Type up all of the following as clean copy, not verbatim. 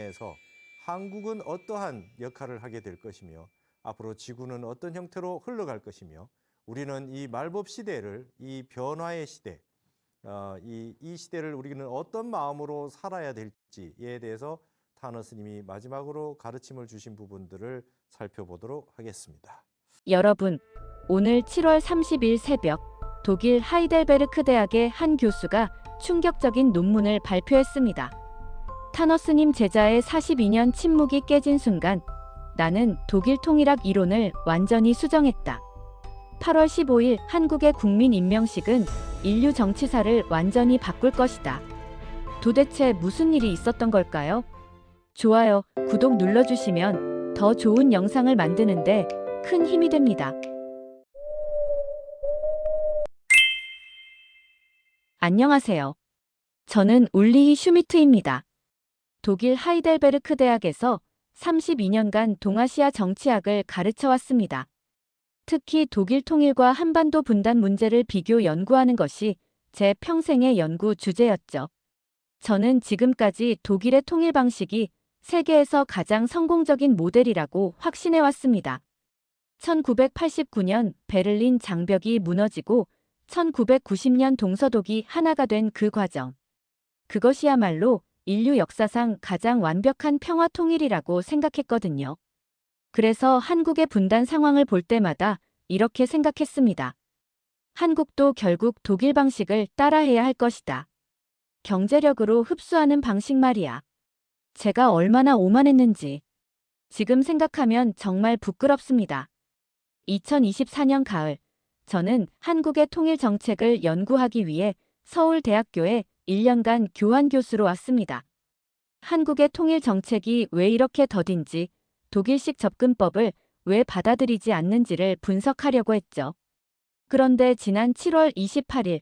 에서 한국은 어떠한 역할을 하게 될 것이며 앞으로 지구는 어떤 형태로 흘러갈 것이며 우리는 이 말법 시대를 이 변화의 시대 이 시대를 우리는 어떤 마음으로 살아야 될지에 대해서 타너 스님이 마지막으로 가르침을 주신 부분들을 살펴보도록 하겠습니다. 여러분, 오늘 7월 30일 새벽 독일 하이델베르크 대학의 한 교수가 충격적인 논문을 발표했습니다. 타너 스님 제자의 42년 침묵이 깨진 순간 나는 독일 통일학 이론을 완전히 수정했다. 8월 15일 한국의 국민 임명식은 인류 정치사를 완전히 바꿀 것이다. 도대체 무슨 일이 있었던 걸까요? 좋아요, 구독 눌러주시면 더 좋은 영상을 만드는데 큰 힘이 됩니다. 안녕하세요. 저는 울리히 슈미트입니다. 독일 하이델베르크 대학에서 32년간 동아시아 정치학을 가르쳐 왔습니다. 특히 독일 통일과 한반도 분단 문제를 비교 연구하는 것이 제 평생의 연구 주제였죠. 저는 지금까지 독일의 통일 방식이 세계에서 가장 성공적인 모델이라고 확신해 왔습니다. 1989년 베를린 장벽이 무너지고 1990년 동서독이 하나가 된 그 과정. 그것이야말로 인류 역사상 가장 완벽한 평화 통일이라고 생각했거든요. 그래서 한국의 분단 상황을 볼 때마다 이렇게 생각했습니다. 한국도 결국 독일 방식을 따라해야 할 것이다. 경제력으로 흡수하는 방식 말이야. 제가 얼마나 오만했는지 지금 생각하면 정말 부끄럽습니다. 2024년 가을, 저는 한국의 통일 정책을 연구하기 위해 서울대학교에 1년간 교환 교수로 왔습니다. 한국의 통일 정책이 왜 이렇게 더딘지, 독일식 접근법을 왜 받아들이지 않는지를 분석하려고 했죠. 그런데 지난 7월 28일,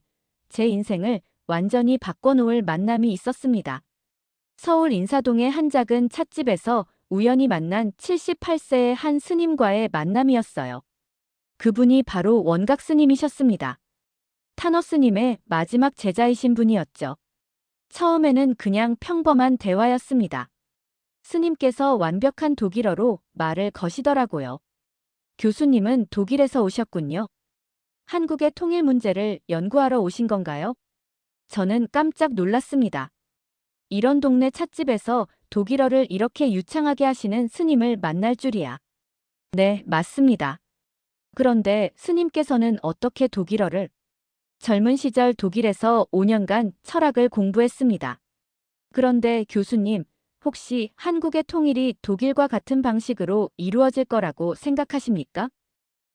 제 인생을 완전히 바꿔놓을 만남이 있었습니다. 서울 인사동의 한 작은 찻집에서 우연히 만난 78세의 한 스님과의 만남이었어요. 그분이 바로 원각 스님이셨습니다. 타너 스님의 마지막 제자이신 분이었죠. 처음에는 그냥 평범한 대화였습니다. 스님께서 완벽한 독일어로 말을 거시더라고요. 교수님은 독일에서 오셨군요. 한국의 통일 문제를 연구하러 오신 건가요? 저는 깜짝 놀랐습니다. 이런 동네 찻집에서 독일어를 이렇게 유창하게 하시는 스님을 만날 줄이야. 네, 맞습니다. 그런데 스님께서는 어떻게 독일어를? 젊은 시절 독일에서 5년간 철학을 공부했습니다. 그런데 교수님, 혹시 한국의 통일이 독일과 같은 방식으로 이루어질 거라고 생각하십니까?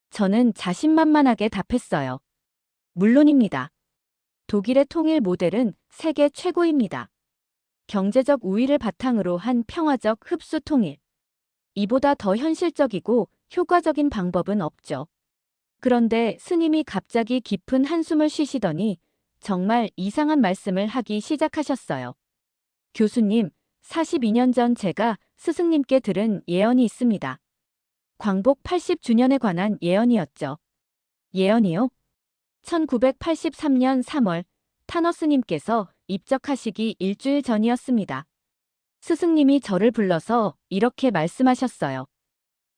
저는 자신만만하게 답했어요. 물론입니다. 독일의 통일 모델은 세계 최고입니다. 경제적 우위를 바탕으로 한 평화적 흡수 통일. 이보다 더 현실적이고 효과적인 방법은 없죠. 그런데 스님이 갑자기 깊은 한숨을 쉬시더니 정말 이상한 말씀을 하기 시작하셨어요. 교수님, 42년 전 제가 스승님께 들은 예언이 있습니다. 광복 80주년에 관한 예언이었죠. 예언이요? 1983년 3월 타너 스님께서 입적하시기 일주일 전이었습니다. 스승님이 저를 불러서 이렇게 말씀하셨어요.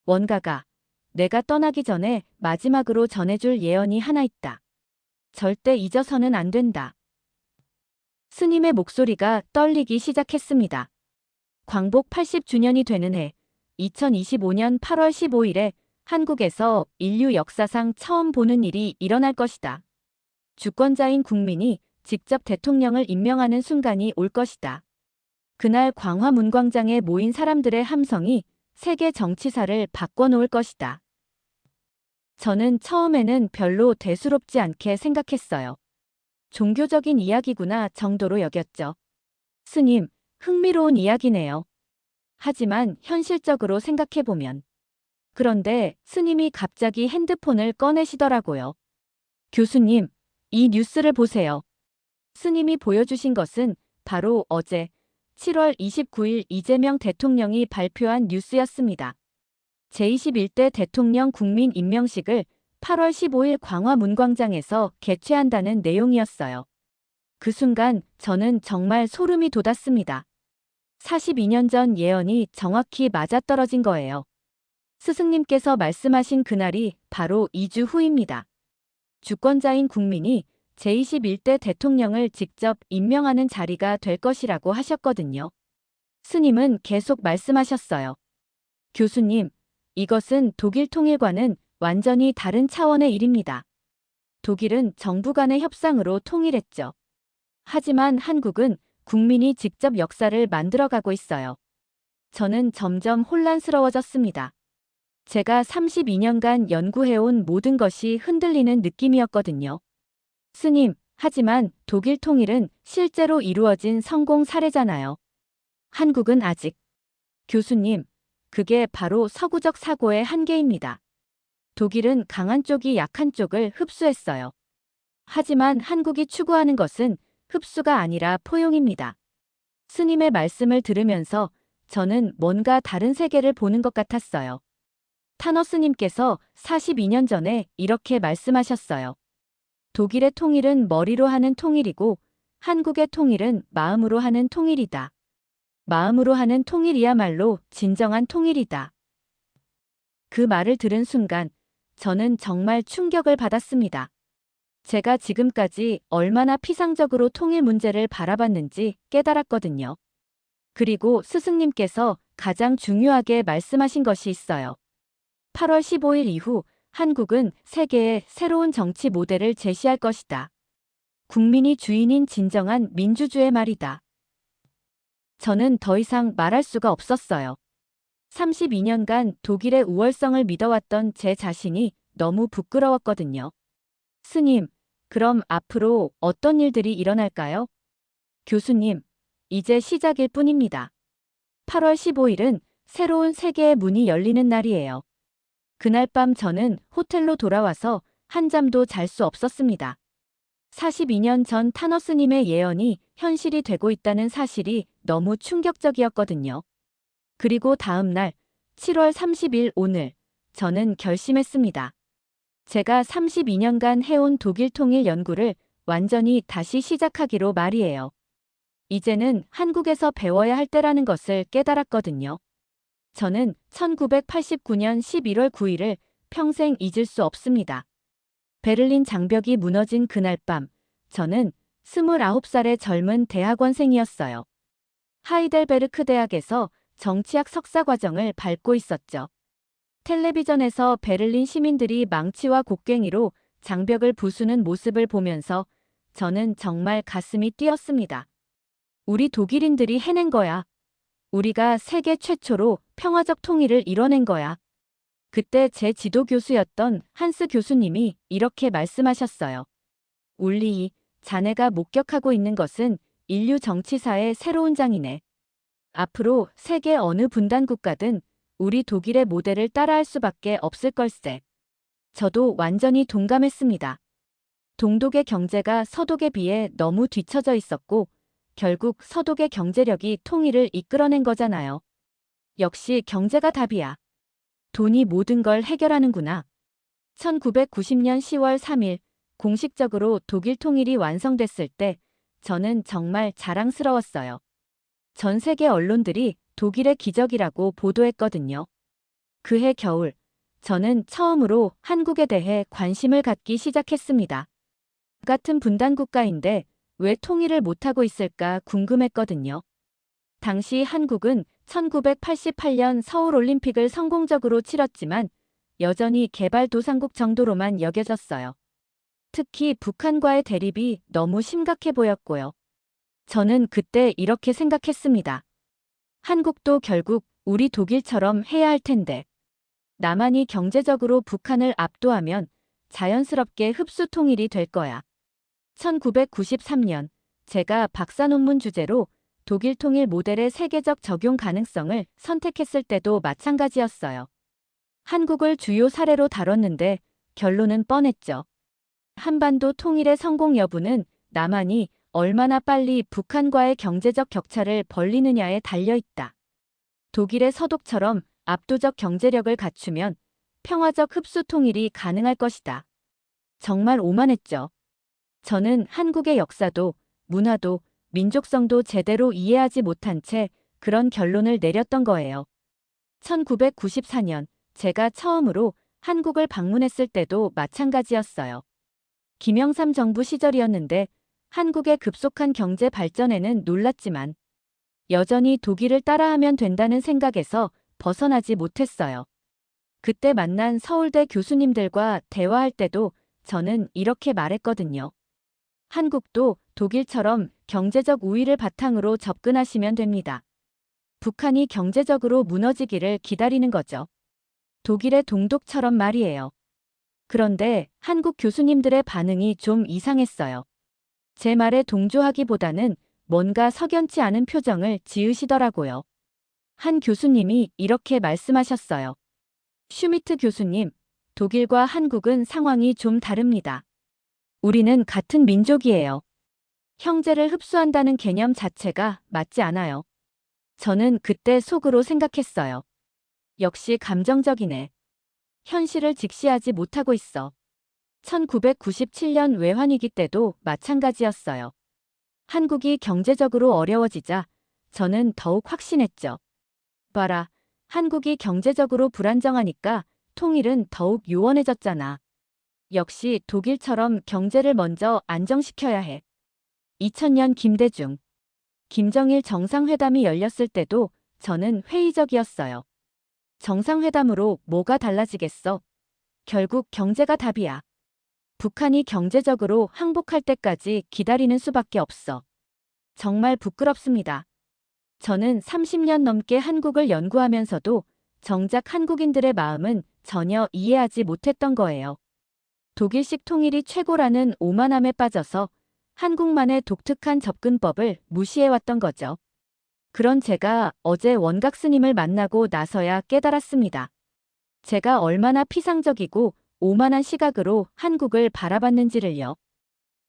원가가, 내가 떠나기 전에 마지막으로 전해줄 예언이 하나 있다. 절대 잊어서는 안 된다. 스님의 목소리가 떨리기 시작했습니다. 광복 80주년이 되는 해, 2025년 8월 15일에 한국에서 인류 역사상 처음 보는 일이 일어날 것이다. 주권자인 국민이 직접 대통령을 임명하는 순간이 올 것이다. 그날 광화문광장에 모인 사람들의 함성이 세계 정치사를 바꿔놓을 것이다. 저는 처음에는 별로 대수롭지 않게 생각했어요. 종교적인 이야기구나 정도로 여겼죠. 스님, 흥미로운 이야기네요. 하지만 현실적으로 생각해보면. 그런데 스님이 갑자기 핸드폰을 꺼내시더라고요. 교수님, 이 뉴스를 보세요. 스님이 보여주신 것은 바로 어제 7월 29일 이재명 대통령이 발표한 뉴스였습니다. 제21대 대통령 국민 임명식을 8월 15일 광화문광장에서 개최한다는 내용이었어요. 그 순간 저는 정말 소름이 돋았습니다. 42년 전 예언이 정확히 맞아떨어진 거예요. 스승님께서 말씀하신 그날이 바로 2주 후입니다. 주권자인 국민이 제21대 대통령을 직접 임명하는 자리가 될 것이라고 하셨거든요. 스님은 계속 말씀하셨어요. 교수님, 이것은 독일 통일과는 완전히 다른 차원의 일입니다. 독일은 정부 간의 협상으로 통일했죠. 하지만 한국은 국민이 직접 역사를 만들어가고 있어요. 저는 점점 혼란스러워졌습니다. 제가 32년간 연구해온 모든 것이 흔들리는 느낌이었거든요. 스님, 하지만 독일 통일은 실제로 이루어진 성공 사례잖아요. 한국은 아직. 교수님, 그게 바로 서구적 사고의 한계입니다. 독일은 강한 쪽이 약한 쪽을 흡수했어요. 하지만 한국이 추구하는 것은 흡수가 아니라 포용입니다. 스님의 말씀을 들으면서 저는 뭔가 다른 세계를 보는 것 같았어요. 타너스님께서 42년 전에 이렇게 말씀하셨어요. 독일의 통일은 머리로 하는 통일이고 한국의 통일은 마음으로 하는 통일이다. 마음으로 하는 통일이야말로 진정한 통일이다. 그 말을 들은 순간 저는 정말 충격을 받았습니다. 제가 지금까지 얼마나 피상적으로 통일 문제를 바라봤는지 깨달았거든요. 그리고 스승님께서 가장 중요하게 말씀하신 것이 있어요. 8월 15일 이후 한국은 세계에 새로운 정치 모델을 제시할 것이다. 국민이 주인인 진정한 민주주의 말이다. 저는 더 이상 말할 수가 없었어요. 32년간 독일의 우월성을 믿어왔던 제 자신이 너무 부끄러웠거든요. 스님, 그럼 앞으로 어떤 일들이 일어날까요? 교수님, 이제 시작일 뿐입니다. 8월 15일은 새로운 세계의 문이 열리는 날이에요. 그날 밤 저는 호텔로 돌아와서 한잠도 잘 수 없었습니다. 42년 전 타너스님의 예언이 현실이 되고 있다는 사실이 너무 충격적이었거든요. 그리고 다음 날 7월 30일 오늘 저는 결심했습니다. 제가 32년간 해온 독일 통일 연구를 완전히 다시 시작하기로 말이에요. 이제는 한국에서 배워야 할 때라는 것을 깨달았거든요. 저는 1989년 11월 9일을 평생 잊을 수 없습니다. 베를린 장벽이 무너진 그날 밤, 저는 29살의 젊은 대학원생이었어요. 하이델베르크 대학에서 정치학 석사 과정을 밟고 있었죠. 텔레비전에서 베를린 시민들이 망치와 곡괭이로 장벽을 부수는 모습을 보면서 저는 정말 가슴이 뛰었습니다. 우리 독일인들이 해낸 거야. 우리가 세계 최초로 평화적 통일을 이뤄낸 거야. 그때 제 지도 교수였던 한스 교수님이 이렇게 말씀하셨어요. 울리히, 자네가 목격하고 있는 것은 인류 정치사의 새로운 장이네. 앞으로 세계 어느 분단 국가든 우리 독일의 모델을 따라할 수밖에 없을 걸세. 저도 완전히 동감했습니다. 동독의 경제가 서독에 비해 너무 뒤처져 있었고 결국 서독의 경제력이 통일을 이끌어낸 거잖아요. 역시 경제가 답이야. 돈이 모든 걸 해결하는구나. 1990년 10월 3일 공식적으로 독일 통일이 완성됐을 때 저는 정말 자랑스러웠어요. 전 세계 언론들이 독일의 기적이라고 보도했거든요. 그해 겨울, 저는 처음으로 한국에 대해 관심을 갖기 시작했습니다. 같은 분단 국가인데 왜 통일을 못하고 있을까 궁금했거든요. 당시 한국은 1988년 서울올림픽을 성공적으로 치렀지만 여전히 개발도상국 정도로만 여겨졌어요. 특히 북한과의 대립이 너무 심각해 보였고요. 저는 그때 이렇게 생각했습니다. 한국도 결국 우리 독일처럼 해야 할 텐데. 남한이 경제적으로 북한을 압도하면 자연스럽게 흡수 통일이 될 거야. 1993년 제가 박사 논문 주제로 독일 통일 모델의 세계적 적용 가능성을 선택했을 때도 마찬가지였어요. 한국을 주요 사례로 다뤘는데 결론은 뻔했죠. 한반도 통일의 성공 여부는 남한이 얼마나 빨리 북한과의 경제적 격차를 벌리느냐에 달려있다. 독일의 서독처럼 압도적 경제력을 갖추면 평화적 흡수 통일이 가능할 것이다. 정말 오만했죠. 저는 한국의 역사도 문화도 민족성도 제대로 이해하지 못한 채 그런 결론을 내렸던 거예요. 1994년 제가 처음으로 한국을 방문했을 때도 마찬가지였어요. 김영삼 정부 시절이었는데 한국의 급속한 경제 발전에는 놀랐지만 여전히 독일을 따라하면 된다는 생각에서 벗어나지 못했어요. 그때 만난 서울대 교수님들과 대화할 때도 저는 이렇게 말했거든요. 한국도 독일처럼 경제적 우위를 바탕으로 접근하시면 됩니다. 북한이 경제적으로 무너지기를 기다리는 거죠. 독일의 동독처럼 말이에요. 그런데 한국 교수님들의 반응이 좀 이상했어요. 제 말에 동조하기보다는 뭔가 석연치 않은 표정을 지으시더라고요. 한 교수님이 이렇게 말씀하셨어요. 슈미트 교수님, 독일과 한국은 상황이 좀 다릅니다. 우리는 같은 민족이에요. 형제를 흡수한다는 개념 자체가 맞지 않아요. 저는 그때 속으로 생각했어요. 역시 감정적이네. 현실을 직시하지 못하고 있어. 1997년 외환위기 때도 마찬가지였어요. 한국이 경제적으로 어려워지자 저는 더욱 확신했죠. 봐라, 한국이 경제적으로 불안정하니까 통일은 더욱 요원해졌잖아. 역시 독일처럼 경제를 먼저 안정시켜야 해. 2000년 김대중, 김정일 정상회담이 열렸을 때도 저는 회의적이었어요. 정상회담으로 뭐가 달라지겠어? 결국 경제가 답이야. 북한이 경제적으로 항복할 때까지 기다리는 수밖에 없어. 정말 부끄럽습니다. 저는 30년 넘게 한국을 연구하면서도 정작 한국인들의 마음은 전혀 이해하지 못했던 거예요. 독일식 통일이 최고라는 오만함에 빠져서 한국만의 독특한 접근법을 무시해왔던 거죠. 그런 제가 어제 원각 스님을 만나고 나서야 깨달았습니다. 제가 얼마나 피상적이고 오만한 시각으로 한국을 바라봤는지를요.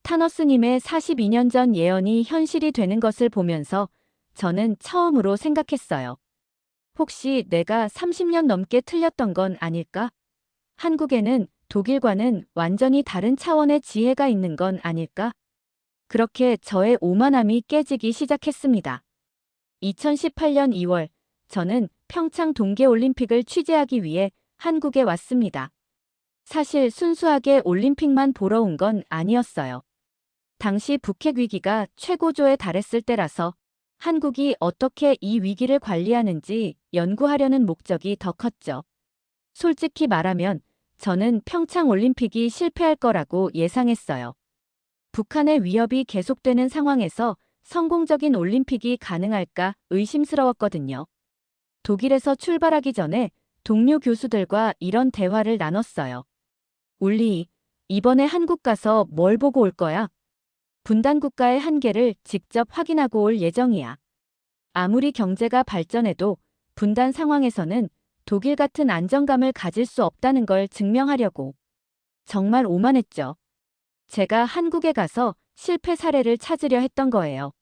타너스님의 42년 전 예언이 현실이 되는 것을 보면서 저는 처음으로 생각했어요. 혹시 내가 30년 넘게 틀렸던 건 아닐까? 한국에는 독일과는 완전히 다른 차원의 지혜가 있는 건 아닐까? 그렇게 저의 오만함이 깨지기 시작했습니다. 2018년 2월, 저는 평창 동계올림픽을 취재하기 위해 한국에 왔습니다. 사실 순수하게 올림픽만 보러 온 건 아니었어요. 당시 북핵 위기가 최고조에 달했을 때라서 한국이 어떻게 이 위기를 관리하는지 연구하려는 목적이 더 컸죠. 솔직히 말하면 저는 평창 올림픽이 실패할 거라고 예상했어요. 북한의 위협이 계속되는 상황에서 성공적인 올림픽이 가능할까 의심스러웠거든요. 독일에서 출발하기 전에 동료 교수들과 이런 대화를 나눴어요. 울리, 이번에 한국 가서 뭘 보고 올 거야? 분단 국가의 한계를 직접 확인하고 올 예정이야. 아무리 경제가 발전해도 분단 상황에서는 독일 같은 안정감을 가질 수 없다는 걸 증명하려고. 정말 오만했죠. 제가 한국에 가서 실패 사례를 찾으려 했던 거예요.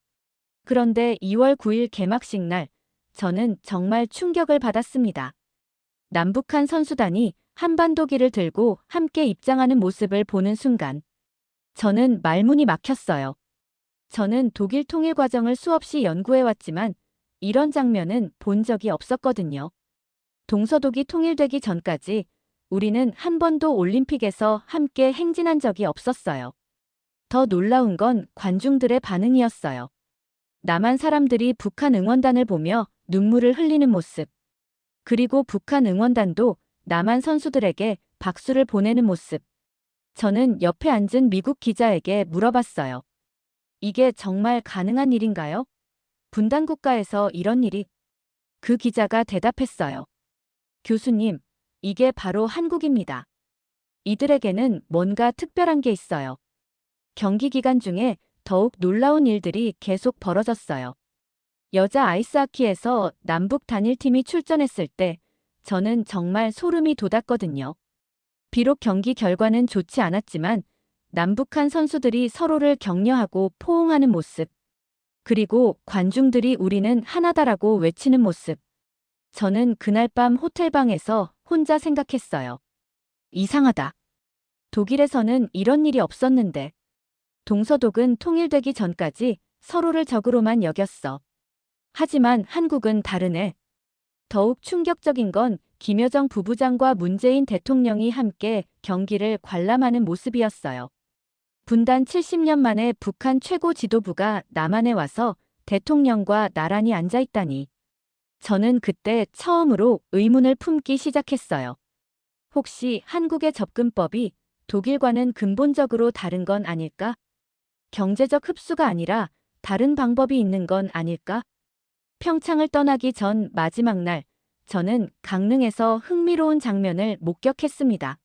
그런데 2월 9일 개막식 날, 저는 정말 충격을 받았습니다. 남북한 선수단이 한반도기를 들고 함께 입장하는 모습을 보는 순간, 저는 말문이 막혔어요. 저는 독일 통일 과정을 수없이 연구해왔지만 이런 장면은 본 적이 없었거든요. 동서독이 통일되기 전까지 우리는 한 번도 올림픽에서 함께 행진한 적이 없었어요. 더 놀라운 건 관중들의 반응이었어요. 남한 사람들이 북한 응원단을 보며 눈물을 흘리는 모습. 그리고 북한 응원단도 남한 선수들에게 박수를 보내는 모습. 저는 옆에 앉은 미국 기자에게 물어봤어요. 이게 정말 가능한 일인가요? 분단 국가에서 이런 일이? 그 기자가 대답했어요. 교수님, 이게 바로 한국입니다. 이들에게는 뭔가 특별한 게 있어요. 경기 기간 중에 더욱 놀라운 일들이 계속 벌어졌어요. 여자 아이스하키에서 남북 단일팀이 출전했을 때 저는 정말 소름이 돋았거든요. 비록 경기 결과는 좋지 않았지만 남북한 선수들이 서로를 격려하고 포옹하는 모습, 그리고 관중들이 우리는 하나다라고 외치는 모습. 저는 그날 밤 호텔방에서 혼자 생각했어요. 이상하다. 독일에서는 이런 일이 없었는데. 동서독은 통일되기 전까지 서로를 적으로만 여겼어. 하지만 한국은 다르네. 더욱 충격적인 건 김여정 부부장과 문재인 대통령이 함께 경기를 관람하는 모습이었어요. 분단 70년 만에 북한 최고 지도부가 남한에 와서 대통령과 나란히 앉아 있다니. 저는 그때 처음으로 의문을 품기 시작했어요. 혹시 한국의 접근법이 독일과는 근본적으로 다른 건 아닐까? 경제적 흡수가 아니라 다른 방법이 있는 건 아닐까? 평창을 떠나기 전 마지막 날, 저는 강릉에서 흥미로운 장면을 목격했습니다.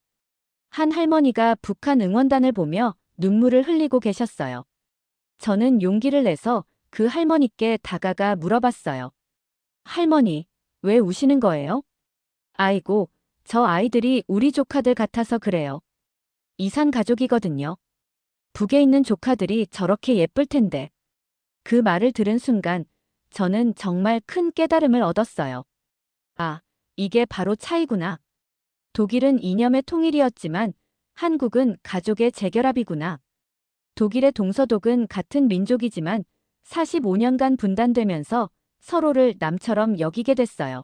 한 할머니가 북한 응원단을 보며 눈물을 흘리고 계셨어요. 저는 용기를 내서 그 할머니께 다가가 물어봤어요. 할머니, 왜 우시는 거예요? 아이고, 저 아이들이 우리 조카들 같아서 그래요. 이산 가족이거든요. 북에 있는 조카들이 저렇게 예쁠 텐데. 그 말을 들은 순간, 저는 정말 큰 깨달음을 얻었어요. 아, 이게 바로 차이구나. 독일은 이념의 통일이었지만 한국은 가족의 재결합이구나. 독일의 동서독은 같은 민족이지만 45년간 분단되면서 서로를 남처럼 여기게 됐어요.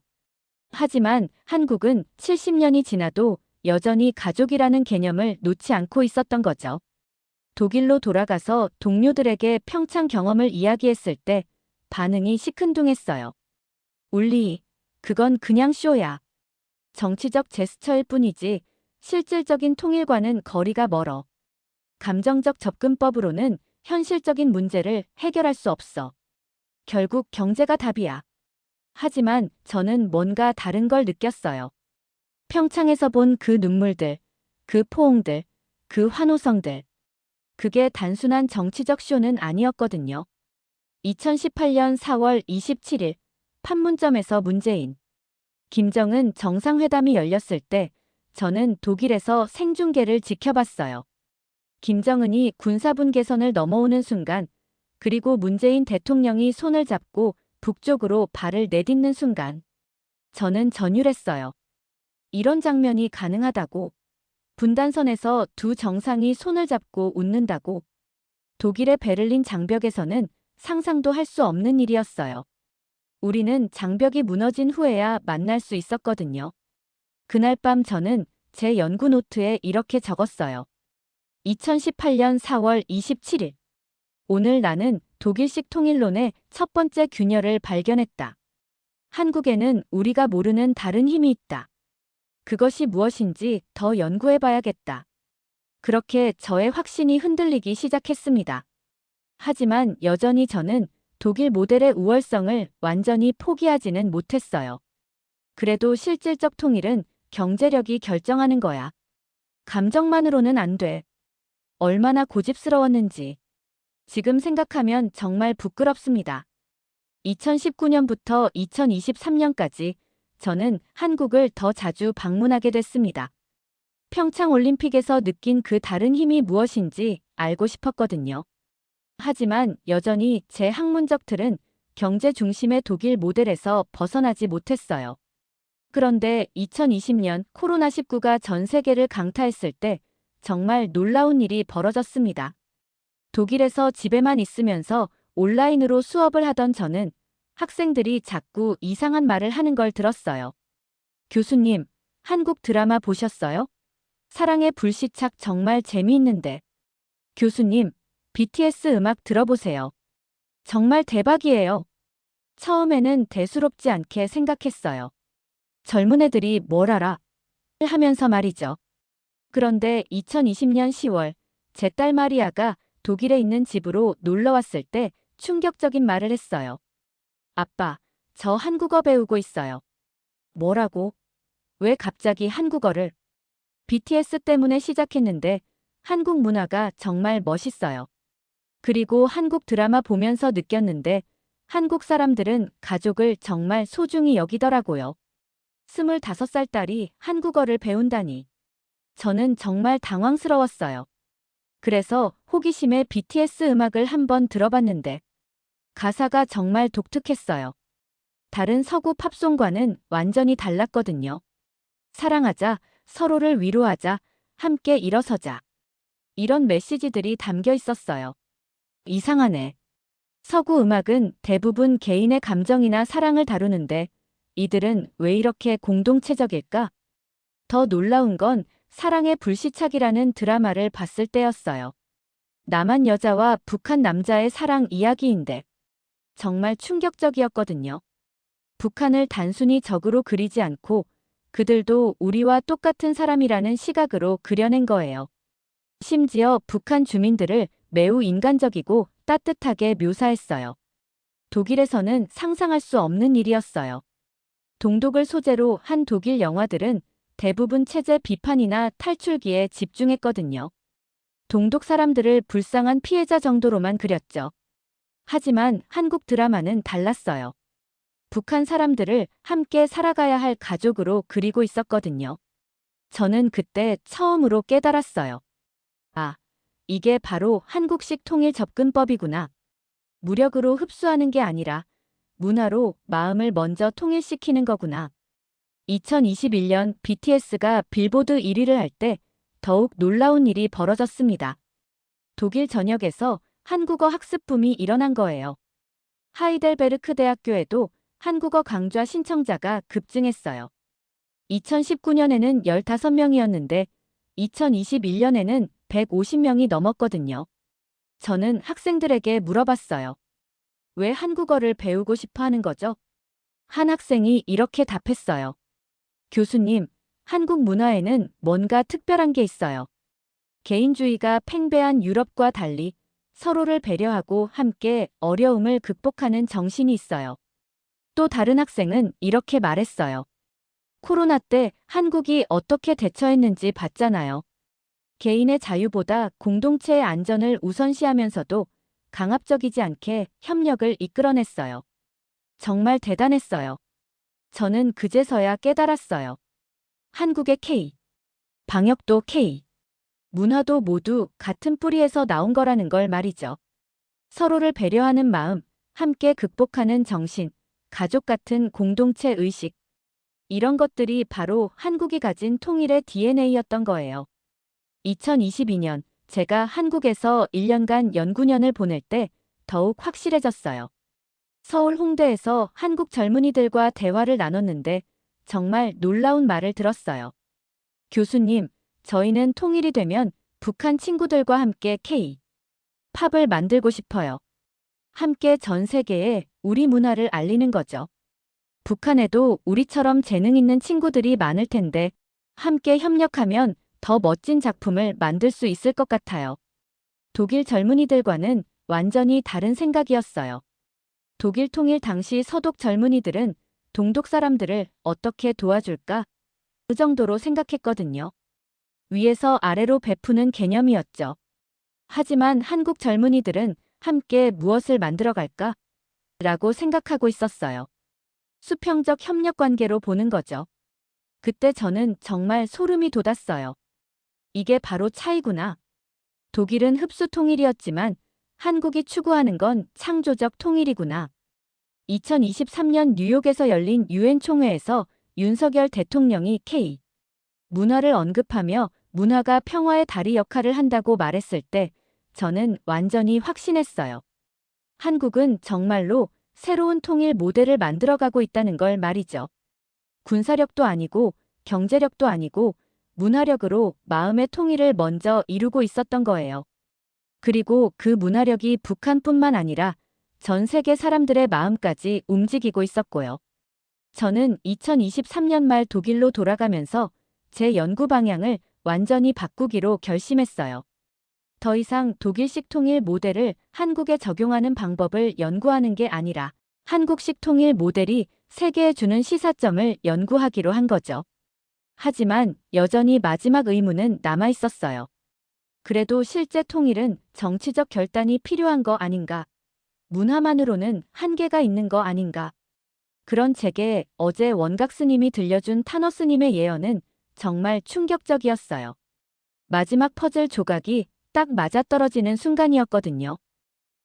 하지만 한국은 70년이 지나도 여전히 가족이라는 개념을 놓지 않고 있었던 거죠. 독일로 돌아가서 동료들에게 평창 경험을 이야기했을 때 반응이 시큰둥했어요. 울리, 그건 그냥 쇼야. 정치적 제스처일 뿐이지 실질적인 통일과는 거리가 멀어. 감정적 접근법으로는 현실적인 문제를 해결할 수 없어. 결국 경제가 답이야. 하지만 저는 뭔가 다른 걸 느꼈어요. 평창에서 본 그 눈물들, 그 포옹들, 그 환호성들. 그게 단순한 정치적 쇼는 아니었거든요. 2018년 4월 27일 판문점에서 문재인, 김정은 정상회담이 열렸을 때 저는 독일에서 생중계를 지켜봤어요. 김정은이 군사분 계선을 넘어오는 순간, 그리고 문재인 대통령이 손을 잡고 북쪽으로 발을 내딛는 순간, 저는 전율했어요. 이런 장면이 가능하다고. 분단선에서 두 정상이 손을 잡고 웃는다고. 독일의 베를린 장벽에서는 상상도 할 수 없는 일이었어요. 우리는 장벽이 무너진 후에야 만날 수 있었거든요. 그날 밤 저는 제 연구 노트에 이렇게 적었어요. 2018년 4월 27일. 오늘 나는 독일식 통일론의 첫 번째 균열을 발견했다. 한국에는 우리가 모르는 다른 힘이 있다. 그것이 무엇인지 더 연구해봐야겠다. 그렇게 저의 확신이 흔들리기 시작했습니다. 하지만 여전히 저는 독일 모델의 우월성을 완전히 포기하지는 못했어요. 그래도 실질적 통일은 경제력이 결정하는 거야. 감정만으로는 안 돼. 얼마나 고집스러웠는지. 지금 생각하면 정말 부끄럽습니다. 2019년부터 2023년까지 저는 한국을 더 자주 방문하게 됐습니다. 평창 올림픽에서 느낀 그 다른 힘이 무엇인지 알고 싶었거든요. 하지만 여전히 제 학문적 틀은 경제 중심의 독일 모델에서 벗어나지 못했어요. 그런데 2020년 코로나19가 전 세계를 강타했을 때 정말 놀라운 일이 벌어졌습니다. 독일에서 집에만 있으면서 온라인으로 수업을 하던 저는 학생들이 자꾸 이상한 말을 하는 걸 들었어요. 교수님, 한국 드라마 보셨어요? 사랑의 불시착 정말 재미있는데. 교수님, BTS 음악 들어보세요. 정말 대박이에요. 처음에는 대수롭지 않게 생각했어요. 젊은 애들이 뭘 알아? 하면서 말이죠. 그런데 2020년 10월, 제 딸 마리아가 독일에 있는 집으로 놀러 왔을 때 충격적인 말을 했어요. 아빠, 저 한국어 배우고 있어요. 뭐라고? 왜 갑자기 한국어를? BTS 때문에 시작했는데 한국 문화가 정말 멋있어요. 그리고 한국 드라마 보면서 느꼈는데 한국 사람들은 가족을 정말 소중히 여기더라고요. 25살 딸이 한국어를 배운다니. 저는 정말 당황스러웠어요. 그래서 호기심에 BTS 음악을 한번 들어봤는데 가사가 정말 독특했어요. 다른 서구 팝송과는 완전히 달랐거든요. 사랑하자, 서로를 위로하자, 함께 일어서자. 이런 메시지들이 담겨 있었어요. 이상하네. 서구 음악은 대부분 개인의 감정이나 사랑을 다루는데 이들은 왜 이렇게 공동체적일까? 더 놀라운 건 사랑의 불시착이라는 드라마를 봤을 때였어요. 남한 여자와 북한 남자의 사랑 이야기인데 정말 충격적이었거든요. 북한을 단순히 적으로 그리지 않고 그들도 우리와 똑같은 사람이라는 시각으로 그려낸 거예요. 심지어 북한 주민들을 매우 인간적이고 따뜻하게 묘사했어요. 독일에서는 상상할 수 없는 일이었어요. 동독을 소재로 한 독일 영화들은 대부분 체제 비판이나 탈출기에 집중했거든요. 동독 사람들을 불쌍한 피해자 정도로만 그렸죠. 하지만 한국 드라마는 달랐어요. 북한 사람들을 함께 살아가야 할 가족으로 그리고 있었거든요. 저는 그때 처음으로 깨달았어요. 아, 이게 바로 한국식 통일 접근법이구나. 무력으로 흡수하는 게 아니라 문화로 마음을 먼저 통일시키는 거구나. 2021년 BTS가 빌보드 1위를 할 때 더욱 놀라운 일이 벌어졌습니다. 독일 전역에서 한국어 학습붐이 일어난 거예요. 하이델베르크 대학교에도 한국어 강좌 신청자가 급증했어요. 2019년에는 15명이었는데 2021년에는 150명이 넘었거든요. 저는 학생들에게 물어봤어요. 왜 한국어를 배우고 싶어 하는 거죠? 한 학생이 이렇게 답했어요. 교수님, 한국 문화에는 뭔가 특별한 게 있어요. 개인주의가 팽배한 유럽과 달리 서로를 배려하고 함께 어려움을 극복하는 정신이 있어요. 또 다른 학생은 이렇게 말했어요. 코로나 때 한국이 어떻게 대처했는지 봤잖아요. 개인의 자유보다 공동체의 안전을 우선시하면서도 강압적이지 않게 협력을 이끌어냈어요. 정말 대단했어요. 저는 그제서야 깨달았어요. 한국의 K, 방역도 K, 문화도 모두 같은 뿌리에서 나온 거라는 걸 말이죠. 서로를 배려하는 마음, 함께 극복하는 정신, 가족 같은 공동체 의식. 이런 것들이 바로 한국이 가진 통일의 DNA였던 거예요. 2022년 제가 한국에서 1년간 연구년을 보낼 때 더욱 확실해졌어요. 서울 홍대에서 한국 젊은이들과 대화를 나눴는데 정말 놀라운 말을 들었어요. 교수님, 저희는 통일이 되면 북한 친구들과 함께 K-팝을 만들고 싶어요. 함께 전 세계에 우리 문화를 알리는 거죠. 북한에도 우리처럼 재능 있는 친구들이 많을 텐데 함께 협력하면 더 멋진 작품을 만들 수 있을 것 같아요. 독일 젊은이들과는 완전히 다른 생각이었어요. 독일 통일 당시 서독 젊은이들은 동독 사람들을 어떻게 도와줄까? 그 정도로 생각했거든요. 위에서 아래로 베푸는 개념이었죠. 하지만 한국 젊은이들은 함께 무엇을 만들어갈까? 라고 생각하고 있었어요. 수평적 협력 관계로 보는 거죠. 그때 저는 정말 소름이 돋았어요. 이게 바로 차이구나. 독일은 흡수 통일이었지만 한국이 추구하는 건 창조적 통일이구나. 2023년 뉴욕에서 열린 유엔 총회에서 윤석열 대통령이 K 문화를 언급하며 문화가 평화의 다리 역할을 한다고 말했을 때 저는 완전히 확신했어요. 한국은 정말로 새로운 통일 모델을 만들어가고 있다는 걸 말이죠. 군사력도 아니고 경제력도 아니고 문화력으로 마음의 통일을 먼저 이루고 있었던 거예요. 그리고 그 문화력이 북한뿐만 아니라 전 세계 사람들의 마음까지 움직이고 있었고요. 저는 2023년 말 독일로 돌아가면서 제 연구 방향을 완전히 바꾸기로 결심했어요. 더 이상 독일식 통일 모델을 한국에 적용하는 방법을 연구하는 게 아니라 한국식 통일 모델이 세계에 주는 시사점을 연구하기로 한 거죠. 하지만 여전히 마지막 의문은 남아 있었어요. 그래도 실제 통일은 정치적 결단이 필요한 거 아닌가? 문화만으로는 한계가 있는 거 아닌가? 그런 제게 어제 원각 스님이 들려준 타너 스님의 예언은 정말 충격적이었어요. 마지막 퍼즐 조각이 딱 맞아떨어지는 순간이었거든요.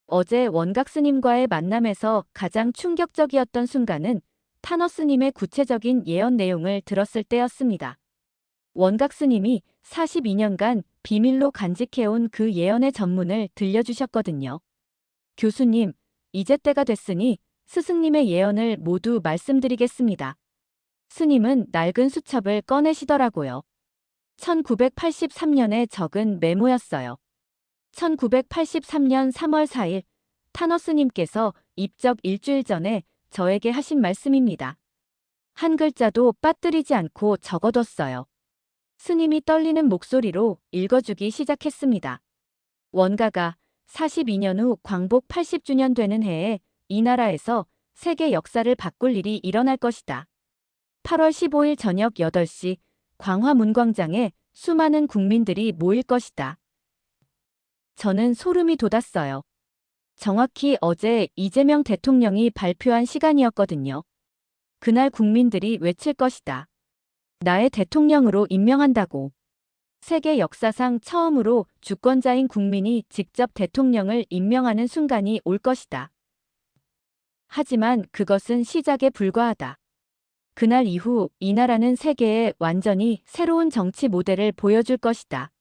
어제 원각 스님과의 만남에서 가장 충격적이었던 순간은 타너 스님의 구체적인 예언 내용을 들었을 때였습니다. 원각 스님이 42년간 비밀로 간직해온 그 예언의 전문을 들려주셨거든요. 교수님, 이제 때가 됐으니 스승님의 예언을 모두 말씀드리겠습니다. 스님은 낡은 수첩을 꺼내시더라고요. 1983년에 적은 메모였어요. 1983년 3월 4일 타너스님께서 입적 일주일 전에 저에게 하신 말씀입니다. 한 글자도 빠뜨리지 않고 적어뒀어요. 스님이 떨리는 목소리로 읽어주기 시작했습니다. 원가가 42년 후 광복 80주년 되는 해에 이 나라에서 세계 역사를 바꿀 일이 일어날 것이다. 8월 15일 저녁 8시 광화문광장에 수많은 국민들이 모일 것이다. 저는 소름이 돋았어요. 정확히 어제 이재명 대통령이 발표한 시간이었거든요. 그날 국민들이 외칠 것이다. 나의 대통령으로 임명한다고. 세계 역사상 처음으로 주권자인 국민이 직접 대통령을 임명하는 순간이 올 것이다. 하지만 그것은 시작에 불과하다. 그날 이후 이 나라는 세계에 완전히 새로운 정치 모델을 보여줄 것이다.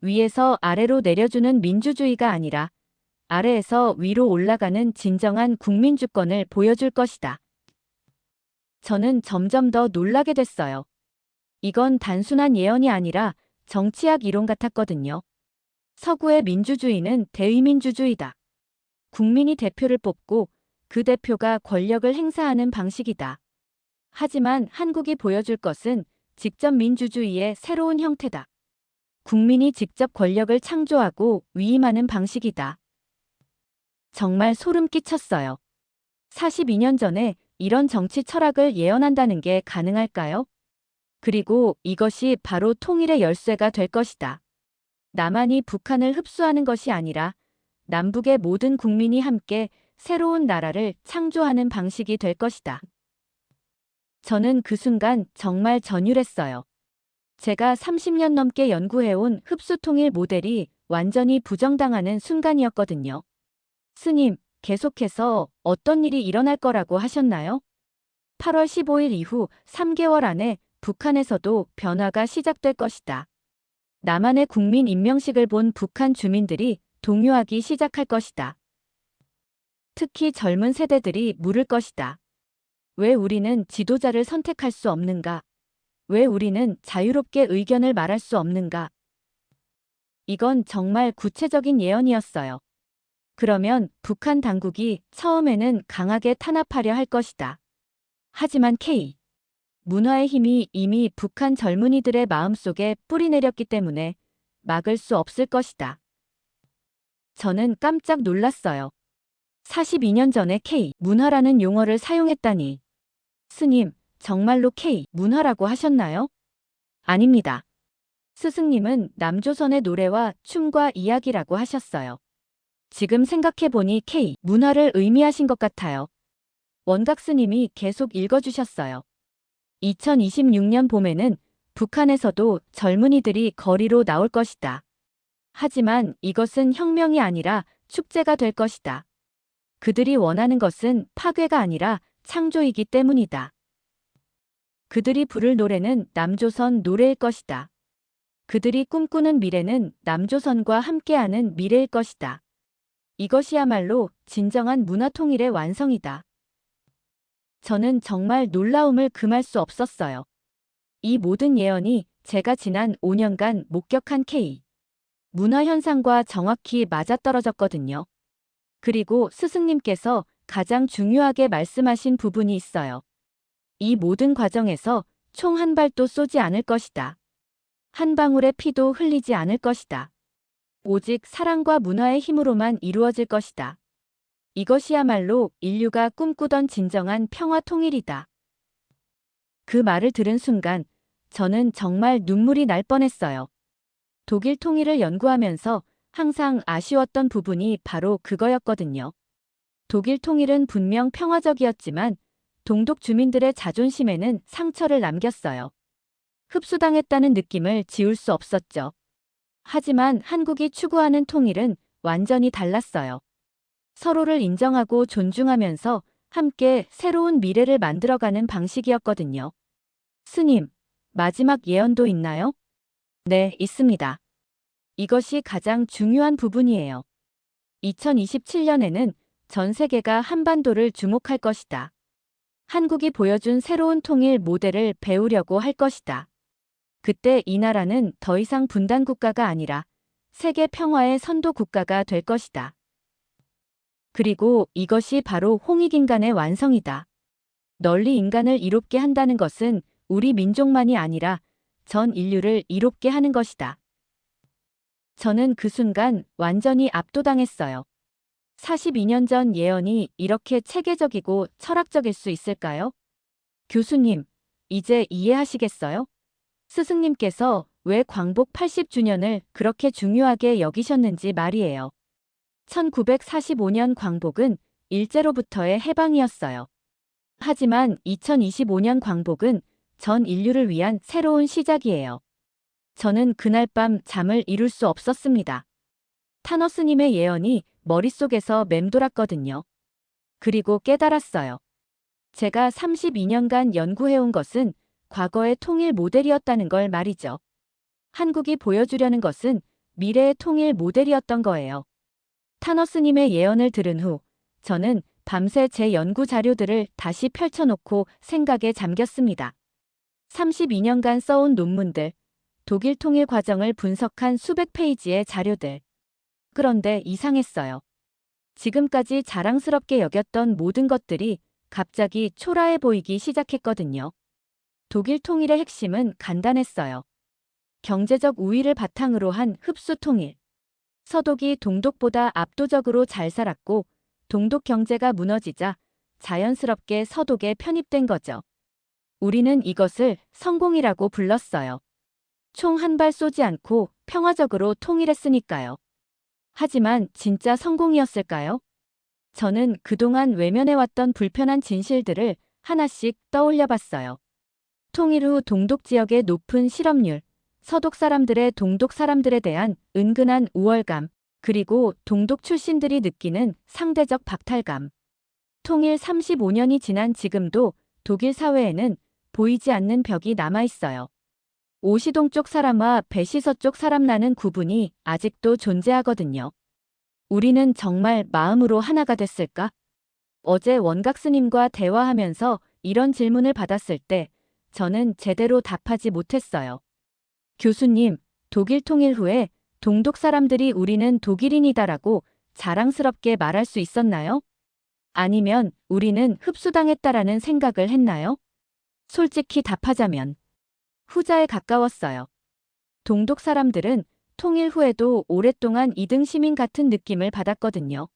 위에서 아래로 내려주는 민주주의가 아니라 아래에서 위로 올라가는 진정한 국민주권을 보여줄 것이다. 저는 점점 더 놀라게 됐어요. 이건 단순한 예언이 아니라 정치학 이론 같았거든요. 서구의 민주주의는 대의민주주의다. 국민이 대표를 뽑고 그 대표가 권력을 행사하는 방식이다. 하지만 한국이 보여줄 것은 직접 민주주의의 새로운 형태다. 국민이 직접 권력을 창조하고 위임하는 방식이다. 정말 소름 끼쳤어요. 42년 전에 이런 정치 철학을 예언한다는 게 가능할까요? 그리고 이것이 바로 통일의 열쇠가 될 것이다. 남한이 북한을 흡수하는 것이 아니라 남북의 모든 국민이 함께 새로운 나라를 창조하는 방식이 될 것이다. 저는 그 순간 정말 전율했어요. 제가 30년 넘게 연구해온 흡수통일 모델이 완전히 부정당하는 순간이었거든요. 스님, 계속해서 어떤 일이 일어날 거라고 하셨나요? 8월 15일 이후 3개월 안에 북한에서도 변화가 시작될 것이다. 남한의 국민 임명식을 본 북한 주민들이 동요하기 시작할 것이다. 특히 젊은 세대들이 물을 것이다. 왜 우리는 지도자를 선택할 수 없는가? 왜 우리는 자유롭게 의견을 말할 수 없는가? 이건 정말 구체적인 예언이었어요. 그러면 북한 당국이 처음에는 강하게 탄압하려 할 것이다. 하지만 K. 문화의 힘이 이미 북한 젊은이들의 마음속에 뿌리내렸기 때문에 막을 수 없을 것이다. 저는 깜짝 놀랐어요. 42년 전에 K. 문화라는 용어를 사용했다니. 스님, 정말로 K. 문화라고 하셨나요? 아닙니다. 스승님은 남조선의 노래와 춤과 이야기라고 하셨어요. 지금 생각해보니 K. 문화를 의미하신 것 같아요. 원각 스님이 계속 읽어주셨어요. 2026년 봄에는 북한에서도 젊은이들이 거리로 나올 것이다. 하지만 이것은 혁명이 아니라 축제가 될 것이다. 그들이 원하는 것은 파괴가 아니라 창조이기 때문이다. 그들이 부를 노래는 남조선 노래일 것이다. 그들이 꿈꾸는 미래는 남조선과 함께하는 미래일 것이다. 이것이야말로 진정한 문화 통일의 완성이다. 저는 정말 놀라움을 금할 수 없었어요. 이 모든 예언이 제가 지난 5년간 목격한 K. 문화 현상과 정확히 맞아떨어졌거든요. 그리고 스승님께서 가장 중요하게 말씀하신 부분이 있어요. 이 모든 과정에서 총 한 발도 쏘지 않을 것이다. 한 방울의 피도 흘리지 않을 것이다. 오직 사랑과 문화의 힘으로만 이루어질 것이다. 이것이야말로 인류가 꿈꾸던 진정한 평화 통일이다. 그 말을 들은 순간 저는 정말 눈물이 날 뻔했어요. 독일 통일을 연구하면서 항상 아쉬웠던 부분이 바로 그거였거든요. 독일 통일은 분명 평화적이었지만 동독 주민들의 자존심에는 상처를 남겼어요. 흡수당했다는 느낌을 지울 수 없었죠. 하지만 한국이 추구하는 통일은 완전히 달랐어요. 서로를 인정하고 존중하면서 함께 새로운 미래를 만들어가는 방식이었거든요. 스님, 마지막 예언도 있나요? 네, 있습니다. 이것이 가장 중요한 부분이에요. 2027년에는 전 세계가 한반도를 주목할 것이다. 한국이 보여준 새로운 통일 모델을 배우려고 할 것이다. 그때 이 나라는 더 이상 분단 국가가 아니라 세계 평화의 선도 국가가 될 것이다. 그리고 이것이 바로 홍익인간의 완성이다. 널리 인간을 이롭게 한다는 것은 우리 민족만이 아니라 전 인류를 이롭게 하는 것이다. 저는 그 순간 완전히 압도당했어요. 42년 전 예언이 이렇게 체계적이고 철학적일 수 있을까요? 교수님, 이제 이해하시겠어요? 스승님께서 왜 광복 80주년을 그렇게 중요하게 여기셨는지 말이에요. 1945년 광복은 일제로부터의 해방이었어요. 하지만 2025년 광복은 전 인류를 위한 새로운 시작이에요. 저는 그날 밤 잠을 이룰 수 없었습니다. 타너스님의 예언이 머릿속에서 맴돌았거든요. 그리고 깨달았어요. 제가 32년간 연구해온 것은 과거의 통일 모델이었다는 걸 말이죠. 한국이 보여주려는 것은 미래의 통일 모델이었던 거예요. 타너스님의 예언을 들은 후 저는 밤새 제 연구 자료들을 다시 펼쳐놓고 생각에 잠겼습니다. 32년간 써온 논문들, 독일 통일 과정을 분석한 수백 페이지의 자료들. 그런데 이상했어요. 지금까지 자랑스럽게 여겼던 모든 것들이 갑자기 초라해 보이기 시작했거든요. 독일 통일의 핵심은 간단했어요. 경제적 우위를 바탕으로 한 흡수 통일. 서독이 동독보다 압도적으로 잘 살았고 동독 경제가 무너지자 자연스럽게 서독에 편입된 거죠. 우리는 이것을 성공이라고 불렀어요. 총 한 발 쏘지 않고 평화적으로 통일했으니까요. 하지만 진짜 성공이었을까요? 저는 그동안 외면해왔던 불편한 진실들을 하나씩 떠올려 봤어요. 통일 후 동독 지역의 높은 실업률, 서독 사람들의 동독 사람들에 대한 은근한 우월감, 그리고 동독 출신들이 느끼는 상대적 박탈감. 통일 35년이 지난 지금도 독일 사회에는 보이지 않는 벽이 남아있어요. 오시동 쪽 사람과 배시서 쪽 사람 나는 구분이 아직도 존재하거든요. 우리는 정말 마음으로 하나가 됐을까? 어제 원각 스님과 대화하면서 이런 질문을 받았을 때 저는 제대로 답하지 못했어요. 교수님, 독일 통일 후에 동독 사람들이 우리는 독일인이다라고 자랑스럽게 말할 수 있었나요? 아니면 우리는 흡수당했다라는 생각을 했나요? 솔직히 답하자면 후자에 가까웠어요. 동독 사람들은 통일 후에도 오랫동안 이등 시민 같은 느낌을 받았거든요.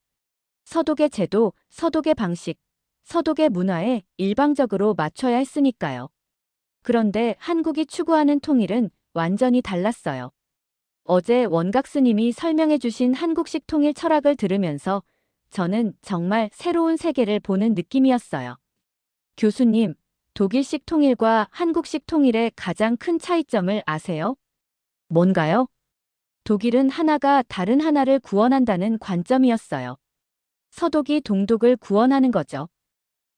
서독의 제도, 서독의 방식, 서독의 문화에 일방적으로 맞춰야 했으니까요. 그런데 한국이 추구하는 통일은 완전히 달랐어요. 어제 원각 스님이 설명해 주신 한국식 통일 철학을 들으면서 저는 정말 새로운 세계를 보는 느낌이었어요. 교수님, 독일식 통일과 한국식 통일의 가장 큰 차이점을 아세요? 뭔가요? 독일은 하나가 다른 하나를 구원한다는 관점이었어요. 서독이 동독을 구원하는 거죠.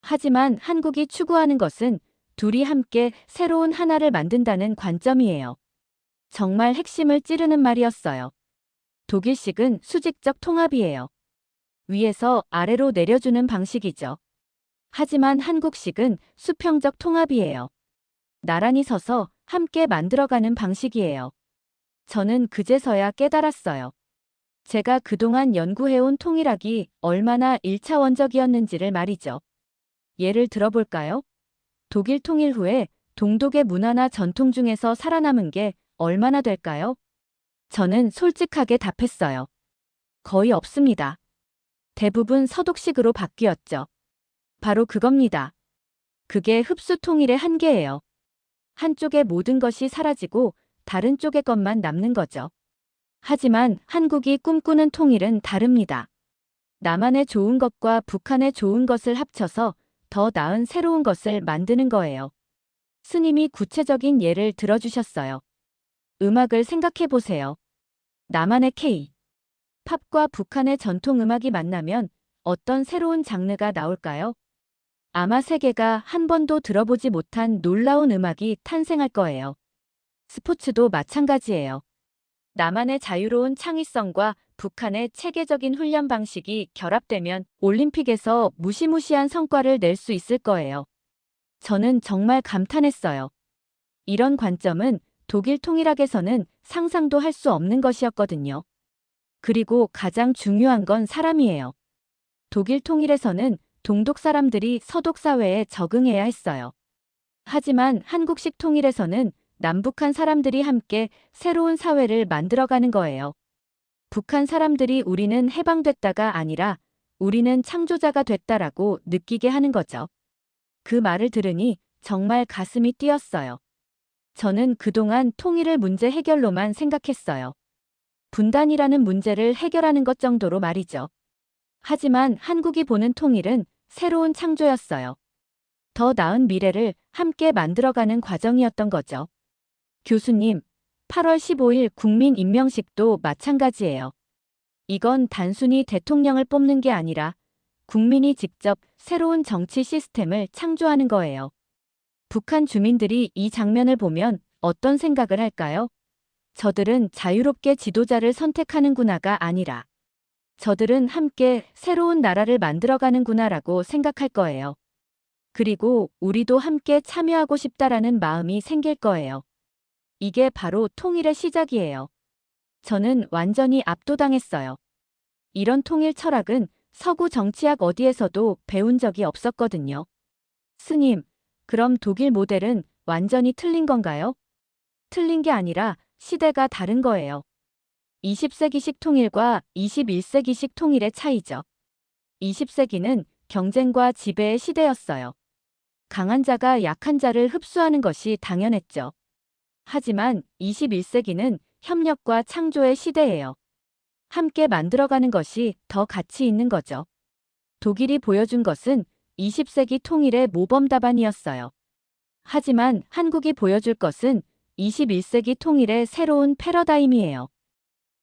하지만 한국이 추구하는 것은 둘이 함께 새로운 하나를 만든다는 관점이에요. 정말 핵심을 찌르는 말이었어요. 독일식은 수직적 통합이에요. 위에서 아래로 내려주는 방식이죠. 하지만 한국식은 수평적 통합이에요. 나란히 서서 함께 만들어가는 방식이에요. 저는 그제서야 깨달았어요. 제가 그동안 연구해온 통일학이 얼마나 1차원적이었는지를 말이죠. 예를 들어볼까요? 독일 통일 후에 동독의 문화나 전통 중에서 살아남은 게 얼마나 될까요? 저는 솔직하게 답했어요. 거의 없습니다. 대부분 서독식으로 바뀌었죠. 바로 그겁니다. 그게 흡수 통일의 한계예요. 한쪽의 모든 것이 사라지고 다른 쪽의 것만 남는 거죠. 하지만 한국이 꿈꾸는 통일은 다릅니다. 남한의 좋은 것과 북한의 좋은 것을 합쳐서 더 나은 새로운 것을 만드는 거예요. 스님이 구체적인 예를 들어주셨어요. 음악을 생각해 보세요. 남한의 K, 팝과 북한의 전통 음악이 만나면 어떤 새로운 장르가 나올까요? 아마 세계가 한 번도 들어보지 못한 놀라운 음악이 탄생할 거예요. 스포츠도 마찬가지예요. 남한의 자유로운 창의성과 북한의 체계적인 훈련 방식이 결합되면 올림픽에서 무시무시한 성과를 낼 수 있을 거예요. 저는 정말 감탄했어요. 이런 관점은 독일 통일학에서는 상상도 할 수 없는 것이었거든요. 그리고 가장 중요한 건 사람이에요. 독일 통일에서는 동독 사람들이 서독 사회에 적응해야 했어요. 하지만 한국식 통일에서는 남북한 사람들이 함께 새로운 사회를 만들어가는 거예요. 북한 사람들이 우리는 해방됐다가 아니라 우리는 창조자가 됐다라고 느끼게 하는 거죠. 그 말을 들으니 정말 가슴이 뛰었어요. 저는 그동안 통일을 문제 해결로만 생각했어요. 분단이라는 문제를 해결하는 것 정도로 말이죠. 하지만 한국이 보는 통일은 새로운 창조였어요. 더 나은 미래를 함께 만들어가는 과정이었던 거죠. 교수님, 8월 15일 국민 임명식도 마찬가지예요. 이건 단순히 대통령을 뽑는 게 아니라 국민이 직접 새로운 정치 시스템을 창조하는 거예요. 북한 주민들이 이 장면을 보면 어떤 생각을 할까요? 저들은 자유롭게 지도자를 선택하는구나가 아니라 저들은 함께 새로운 나라를 만들어가는구나라고 생각할 거예요. 그리고 우리도 함께 참여하고 싶다라는 마음이 생길 거예요. 이게 바로 통일의 시작이에요. 저는 완전히 압도당했어요. 이런 통일 철학은 서구 정치학 어디에서도 배운 적이 없었거든요. 스님, 그럼 독일 모델은 완전히 틀린 건가요? 틀린 게 아니라 시대가 다른 거예요. 20세기식 통일과 21세기식 통일의 차이죠. 20세기는 경쟁과 지배의 시대였어요. 강한 자가 약한 자를 흡수하는 것이 당연했죠. 하지만 21세기는 협력과 창조의 시대예요. 함께 만들어가는 것이 더 가치 있는 거죠. 독일이 보여준 것은 20세기 통일의 모범 답안이었어요. 하지만 한국이 보여줄 것은 21세기 통일의 새로운 패러다임이에요.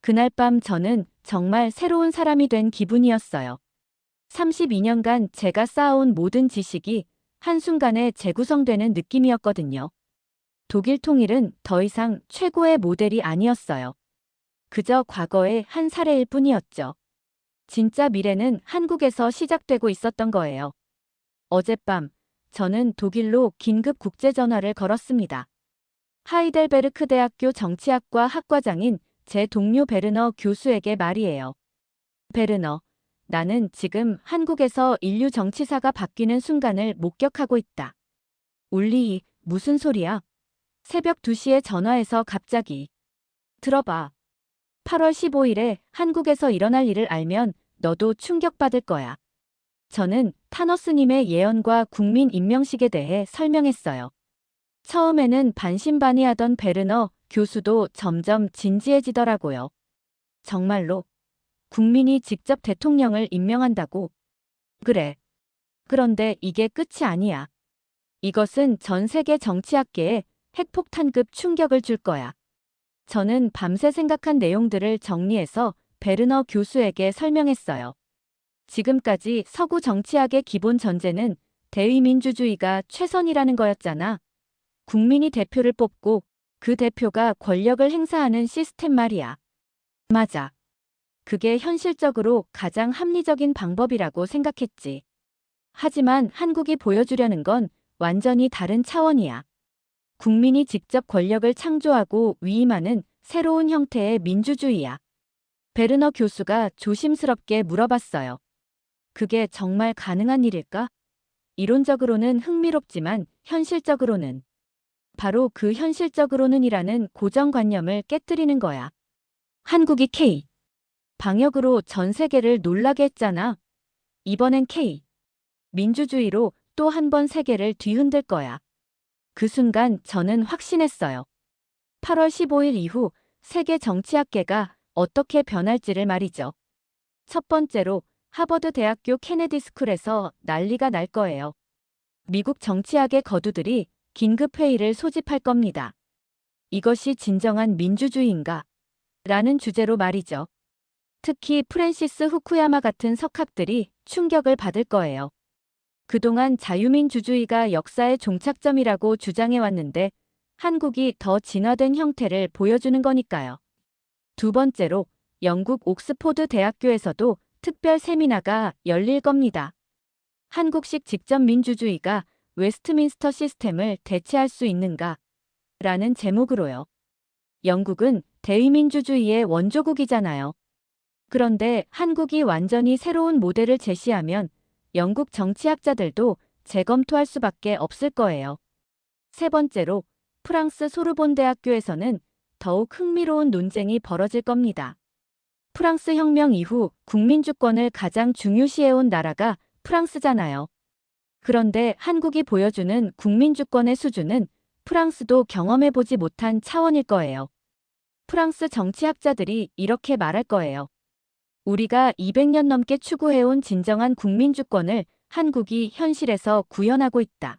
그날 밤 저는 정말 새로운 사람이 된 기분이었어요. 32년간 제가 쌓아온 모든 지식이 한순간에 재구성되는 느낌이었거든요. 독일 통일은 더 이상 최고의 모델이 아니었어요. 그저 과거의 한 사례일 뿐이었죠. 진짜 미래는 한국에서 시작되고 있었던 거예요. 어젯밤 저는 독일로 긴급 국제전화를 걸었습니다. 하이델베르크 대학교 정치학과 학과장인 제 동료 베르너 교수에게 말이에요. 베르너, 나는 지금 한국에서 인류 정치사가 바뀌는 순간을 목격하고 있다. 울리, 무슨 소리야? 새벽 2시에 전화해서 갑자기. 들어봐. 8월 15일에 한국에서 일어날 일을 알면 너도 충격받을 거야. 저는 타너스님의 예언과 국민 임명식에 대해 설명했어요. 처음에는 반신반의하던 베르너 교수도 점점 진지해지더라고요. 정말로 국민이 직접 대통령을 임명한다고? 그래. 그런데 이게 끝이 아니야. 이것은 전 세계 정치학계에 핵폭탄급 충격을 줄 거야. 저는 밤새 생각한 내용들을 정리해서 베르너 교수에게 설명했어요. 지금까지 서구 정치학의 기본 전제는 대의민주주의가 최선이라는 거였잖아. 국민이 대표를 뽑고 그 대표가 권력을 행사하는 시스템 말이야. 맞아. 그게 현실적으로 가장 합리적인 방법이라고 생각했지. 하지만 한국이 보여주려는 건 완전히 다른 차원이야. 국민이 직접 권력을 창조하고 위임하는 새로운 형태의 민주주의야. 베르너 교수가 조심스럽게 물어봤어요. 그게 정말 가능한 일일까? 이론적으로는 흥미롭지만 현실적으로는. 바로 그 현실적으로는이라는 고정관념을 깨뜨리는 거야. 한국이 K. 방역으로 전 세계를 놀라게 했잖아. 이번엔 K. 민주주의로 또 한 번 세계를 뒤흔들 거야. 그 순간 저는 확신했어요. 8월 15일 이후 세계 정치학계가 어떻게 변할지를 말이죠. 첫 번째로 하버드 대학교 케네디 스쿨에서 난리가 날 거예요. 미국 정치학의 거두들이 긴급회의를 소집할 겁니다. 이것이 진정한 민주주의인가? 라는 주제로 말이죠. 특히 프랜시스 후쿠야마 같은 석학들이 충격을 받을 거예요. 그동안 자유민주주의가 역사의 종착점이라고 주장해왔는데 한국이 더 진화된 형태를 보여주는 거니까요. 두 번째로 영국 옥스포드 대학교에서도 특별 세미나가 열릴 겁니다. 한국식 직접 민주주의가 웨스트민스터 시스템을 대체할 수 있는가? 라는 제목으로요. 영국은 대의민주주의의 원조국이잖아요. 그런데 한국이 완전히 새로운 모델을 제시하면 영국 정치학자들도 재검토할 수밖에 없을 거예요. 세 번째로, 프랑스 소르본 대학교에서는 더욱 흥미로운 논쟁이 벌어질 겁니다. 프랑스 혁명 이후 국민주권을 가장 중요시해온 나라가 프랑스잖아요. 그런데 한국이 보여주는 국민주권의 수준은 프랑스도 경험해보지 못한 차원일 거예요. 프랑스 정치학자들이 이렇게 말할 거예요. 우리가 200년 넘게 추구해온 진정한 국민주권을 한국이 현실에서 구현하고 있다.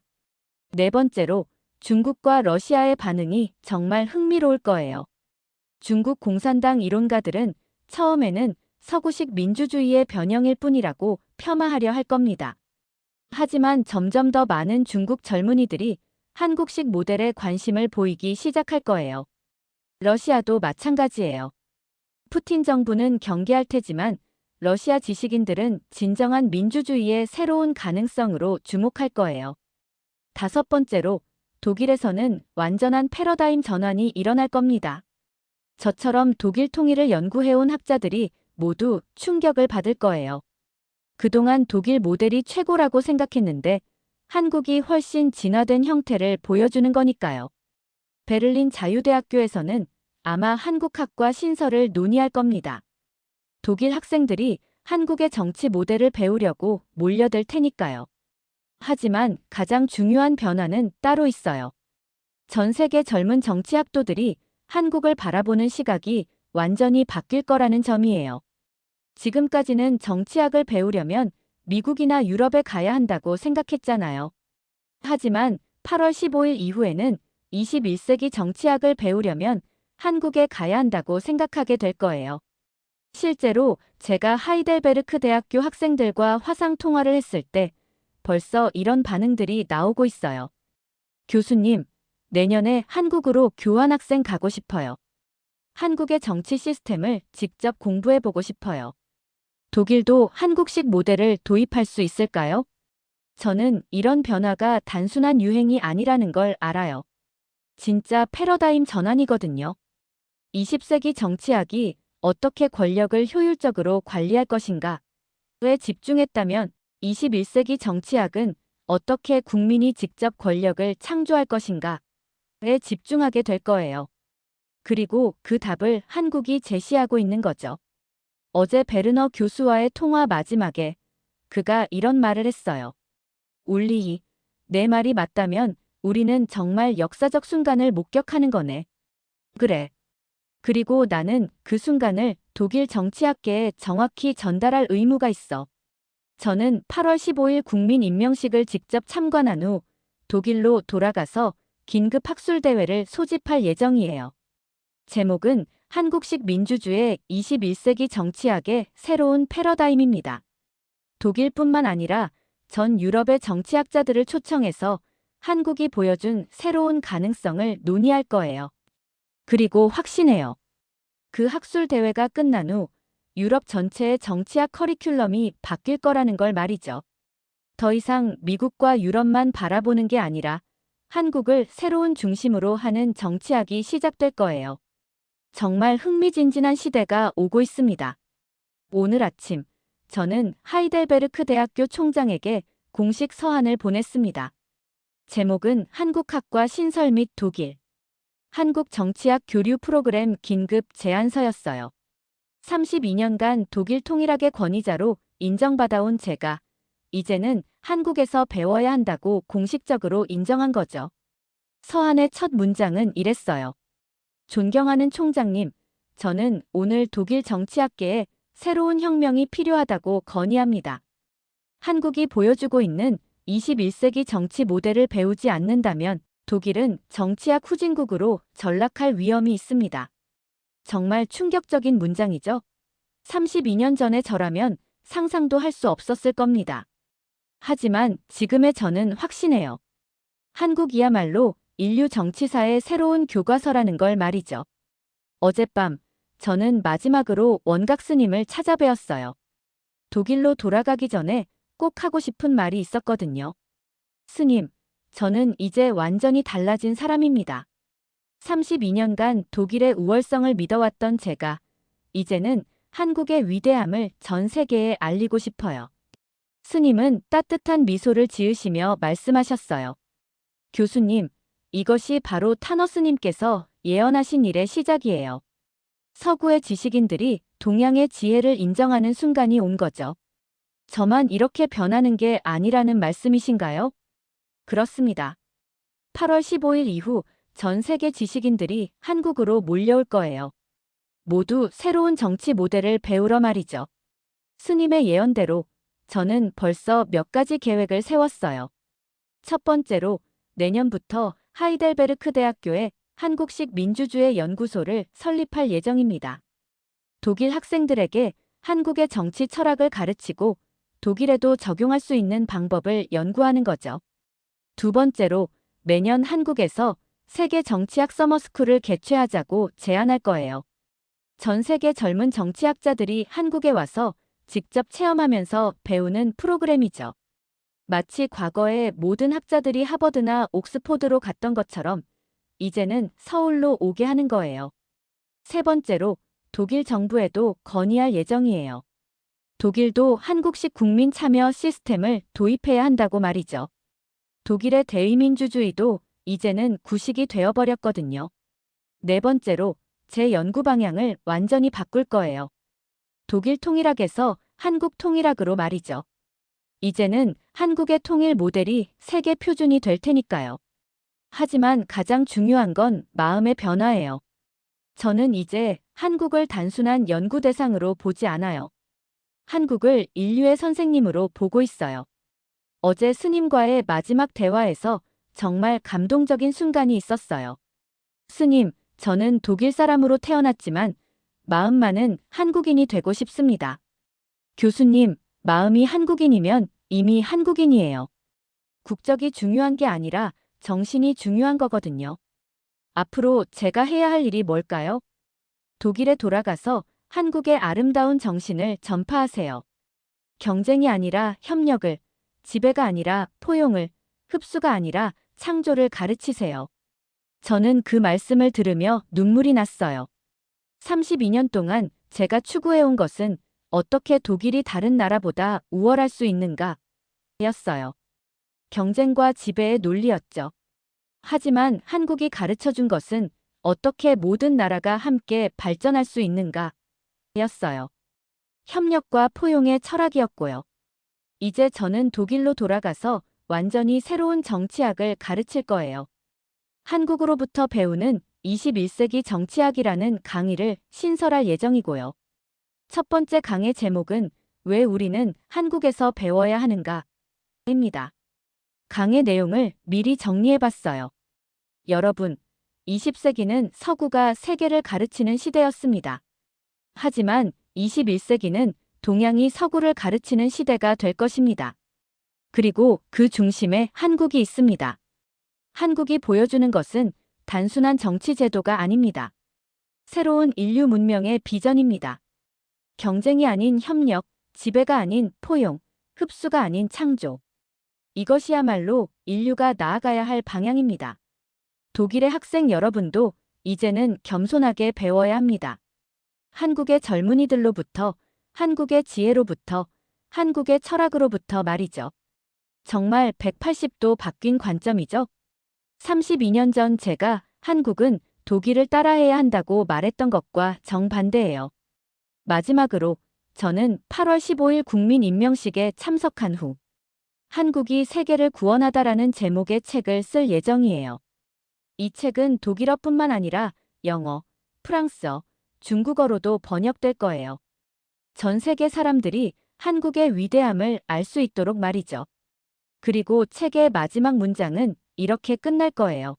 네 번째로, 중국과 러시아의 반응이 정말 흥미로울 거예요. 중국 공산당 이론가들은 처음에는 서구식 민주주의의 변형일 뿐이라고 폄하하려 할 겁니다. 하지만 점점 더 많은 중국 젊은이들이 한국식 모델에 관심을 보이기 시작할 거예요. 러시아도 마찬가지예요. 푸틴 정부는 경계할 테지만 러시아 지식인들은 진정한 민주주의의 새로운 가능성으로 주목할 거예요. 다섯 번째로, 독일에서는 완전한 패러다임 전환이 일어날 겁니다. 저처럼 독일 통일을 연구해온 학자들이 모두 충격을 받을 거예요. 그동안 독일 모델이 최고라고 생각했는데 한국이 훨씬 진화된 형태를 보여주는 거니까요. 베를린 자유대학교에서는 아마 한국학과 신설을 논의할 겁니다. 독일 학생들이 한국의 정치 모델을 배우려고 몰려들 테니까요. 하지만 가장 중요한 변화는 따로 있어요. 전 세계 젊은 정치학도들이 한국을 바라보는 시각이 완전히 바뀔 거라는 점이에요. 지금까지는 정치학을 배우려면 미국이나 유럽에 가야 한다고 생각했잖아요. 하지만 8월 15일 이후에는 21세기 정치학을 배우려면 한국에 가야 한다고 생각하게 될 거예요. 실제로 제가 하이델베르크 대학교 학생들과 화상 통화를 했을 때 벌써 이런 반응들이 나오고 있어요. 교수님, 내년에 한국으로 교환학생 가고 싶어요. 한국의 정치 시스템을 직접 공부해보고 싶어요. 독일도 한국식 모델을 도입할 수 있을까요? 저는 이런 변화가 단순한 유행이 아니라는 걸 알아요. 진짜 패러다임 전환이거든요. 20세기 정치학이 어떻게 권력을 효율적으로 관리할 것인가에 집중했다면 21세기 정치학은 어떻게 국민이 직접 권력을 창조할 것인가에 집중하게 될 거예요. 그리고 그 답을 한국이 제시하고 있는 거죠. 어제 베르너 교수와의 통화 마지막에 그가 이런 말을 했어요. 울리히, 내 말이 맞다면 우리는 정말 역사적 순간을 목격하는 거네. 그래. 그리고 나는 그 순간을 독일 정치학계에 정확히 전달할 의무가 있어. 저는 8월 15일 국민 임명식을 직접 참관한 후 독일로 돌아가서 긴급 학술대회를 소집할 예정이에요. 제목은 한국식 민주주의 21세기 정치학의 새로운 패러다임입니다. 독일뿐만 아니라 전 유럽의 정치학자들을 초청해서 한국이 보여준 새로운 가능성을 논의할 거예요. 그리고 확신해요. 그 학술 대회가 끝난 후 유럽 전체의 정치학 커리큘럼이 바뀔 거라는 걸 말이죠. 더 이상 미국과 유럽만 바라보는 게 아니라 한국을 새로운 중심으로 하는 정치학이 시작될 거예요. 정말 흥미진진한 시대가 오고 있습니다. 오늘 아침 저는 하이델베르크 대학교 총장에게 공식 서한을 보냈습니다. 제목은 한국학과 신설 및 독일, 한국 정치학 교류 프로그램 긴급 제안서였어요. 32년간 독일 통일학의 권위자로 인정받아온 제가 이제는 한국에서 배워야 한다고 공식적으로 인정한 거죠. 서한의 첫 문장은 이랬어요. 존경하는 총장님, 저는 오늘 독일 정치학계에 새로운 혁명이 필요하다고 건의합니다. 한국이 보여주고 있는 21세기 정치 모델을 배우지 않는다면 독일은 정치학 후진국으로 전락할 위험이 있습니다. 정말 충격적인 문장이죠? 32년 전의 저라면 상상도 할 수 없었을 겁니다. 하지만 지금의 저는 확신해요. 한국이야말로 인류 정치사의 새로운 교과서라는 걸 말이죠. 어젯밤 저는 마지막으로 원각 스님을 찾아뵈었어요. 독일로 돌아가기 전에 꼭 하고 싶은 말이 있었거든요. 스님, 저는 이제 완전히 달라진 사람입니다. 32년간 독일의 우월성을 믿어왔던 제가 이제는 한국의 위대함을 전 세계에 알리고 싶어요. 스님은 따뜻한 미소를 지으시며 말씀하셨어요. 교수님, 이것이 바로 타너스님께서 예언하신 일의 시작이에요. 서구의 지식인들이 동양의 지혜를 인정하는 순간이 온 거죠. 저만 이렇게 변하는 게 아니라는 말씀이신가요? 그렇습니다. 8월 15일 이후 전 세계 지식인들이 한국으로 몰려올 거예요. 모두 새로운 정치 모델을 배우러 말이죠. 스님의 예언대로 저는 벌써 몇 가지 계획을 세웠어요. 첫 번째로 내년부터 하이델베르크 대학교에 한국식 민주주의 연구소를 설립할 예정입니다. 독일 학생들에게 한국의 정치 철학을 가르치고 독일에도 적용할 수 있는 방법을 연구하는 거죠. 두 번째로 매년 한국에서 세계 정치학 서머스쿨을 개최하자고 제안할 거예요. 전 세계 젊은 정치학자들이 한국에 와서 직접 체험하면서 배우는 프로그램이죠. 마치 과거에 모든 학자들이 하버드나 옥스포드로 갔던 것처럼 이제는 서울로 오게 하는 거예요. 세 번째로 독일 정부에도 건의할 예정이에요. 독일도 한국식 국민 참여 시스템을 도입해야 한다고 말이죠. 독일의 대의민주주의도 이제는 구식이 되어버렸거든요. 네 번째로 제 연구 방향을 완전히 바꿀 거예요. 독일 통일학에서 한국 통일학으로 말이죠. 이제는 한국의 통일 모델이 세계 표준이 될 테니까요. 하지만 가장 중요한 건 마음의 변화예요. 저는 이제 한국을 단순한 연구 대상으로 보지 않아요. 한국을 인류의 선생님으로 보고 있어요. 어제 스님과의 마지막 대화에서 정말 감동적인 순간이 있었어요. 스님, 저는 독일 사람으로 태어났지만 마음만은 한국인이 되고 싶습니다. 교수님, 마음이 한국인이면 이미 한국인이에요. 국적이 중요한 게 아니라 정신이 중요한 거거든요. 앞으로 제가 해야 할 일이 뭘까요? 독일에 돌아가서 한국의 아름다운 정신을 전파하세요. 경쟁이 아니라 협력을, 지배가 아니라 포용을, 흡수가 아니라 창조를 가르치세요. 저는 그 말씀을 들으며 눈물이 났어요. 32년 동안 제가 추구해온 것은 어떻게 독일이 다른 나라보다 우월할 수 있는가? 였어요. 경쟁과 지배의 논리였죠. 하지만 한국이 가르쳐준 것은 어떻게 모든 나라가 함께 발전할 수 있는가? 였어요. 협력과 포용의 철학이었고요. 이제 저는 독일로 돌아가서 완전히 새로운 정치학을 가르칠 거예요. 한국으로부터 배우는 21세기 정치학이라는 강의를 신설할 예정이고요. 첫 번째 강의 제목은 왜 우리는 한국에서 배워야 하는가? 입니다. 강의 내용을 미리 정리해봤어요. 여러분, 20세기는 서구가 세계를 가르치는 시대였습니다. 하지만 21세기는 동양이 서구를 가르치는 시대가 될 것입니다. 그리고 그 중심에 한국이 있습니다. 한국이 보여주는 것은 단순한 정치 제도가 아닙니다. 새로운 인류 문명의 비전입니다. 경쟁이 아닌 협력, 지배가 아닌 포용, 흡수가 아닌 창조. 이것이야말로 인류가 나아가야 할 방향입니다. 독일의 학생 여러분도 이제는 겸손하게 배워야 합니다. 한국의 젊은이들로부터, 한국의 지혜로부터, 한국의 철학으로부터 말이죠. 정말 180도 바뀐 관점이죠. 32년 전 제가 한국은 독일을 따라해야 한다고 말했던 것과 정반대예요. 마지막으로 저는 8월 15일 국민임명식에 참석한 후 한국이 세계를 구원하다라는 제목의 책을 쓸 예정이에요. 이 책은 독일어뿐만 아니라 영어, 프랑스어, 중국어로도 번역될 거예요. 전 세계 사람들이 한국의 위대함을 알 수 있도록 말이죠. 그리고 책의 마지막 문장은 이렇게 끝날 거예요.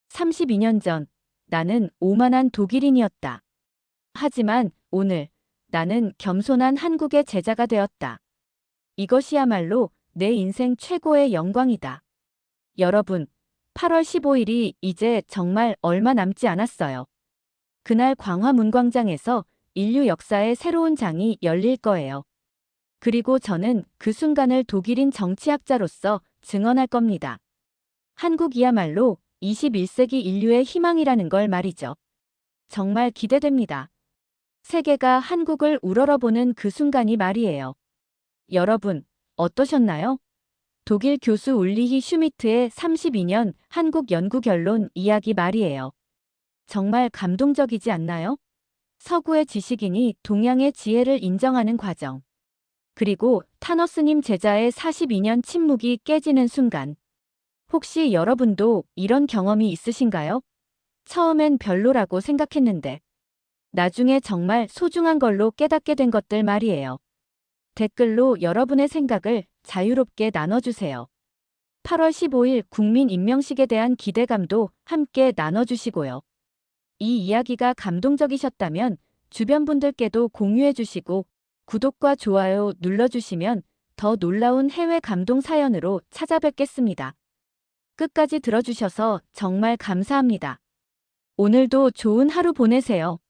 32년 전 나는 오만한 독일인이었다. 하지만 오늘 나는 겸손한 한국의 제자가 되었다. 이것이야말로 내 인생 최고의 영광이다. 여러분, 8월 15일이 이제 정말 얼마 남지 않았어요. 그날 광화문광장에서 인류 역사의 새로운 장이 열릴 거예요. 그리고 저는 그 순간을 독일인 정치학자로서 증언할 겁니다. 한국이야말로 21세기 인류의 희망이라는 걸 말이죠. 정말 기대됩니다. 세계가 한국을 우러러보는 그 순간이 말이에요. 여러분, 어떠셨나요? 독일 교수 울리히 슈미트의 32년 한국 연구 결론 이야기 말이에요. 정말 감동적이지 않나요? 서구의 지식인이 동양의 지혜를 인정하는 과정. 그리고 타너스님 제자의 42년 침묵이 깨지는 순간. 혹시 여러분도 이런 경험이 있으신가요? 처음엔 별로라고 생각했는데 나중에 정말 소중한 걸로 깨닫게 된 것들 말이에요. 댓글로 여러분의 생각을 자유롭게 나눠주세요. 8월 15일 국민 임명식에 대한 기대감도 함께 나눠주시고요. 이 이야기가 감동적이셨다면 주변 분들께도 공유해주시고 구독과 좋아요 눌러주시면 더 놀라운 해외 감동 사연으로 찾아뵙겠습니다. 끝까지 들어주셔서 정말 감사합니다. 오늘도 좋은 하루 보내세요.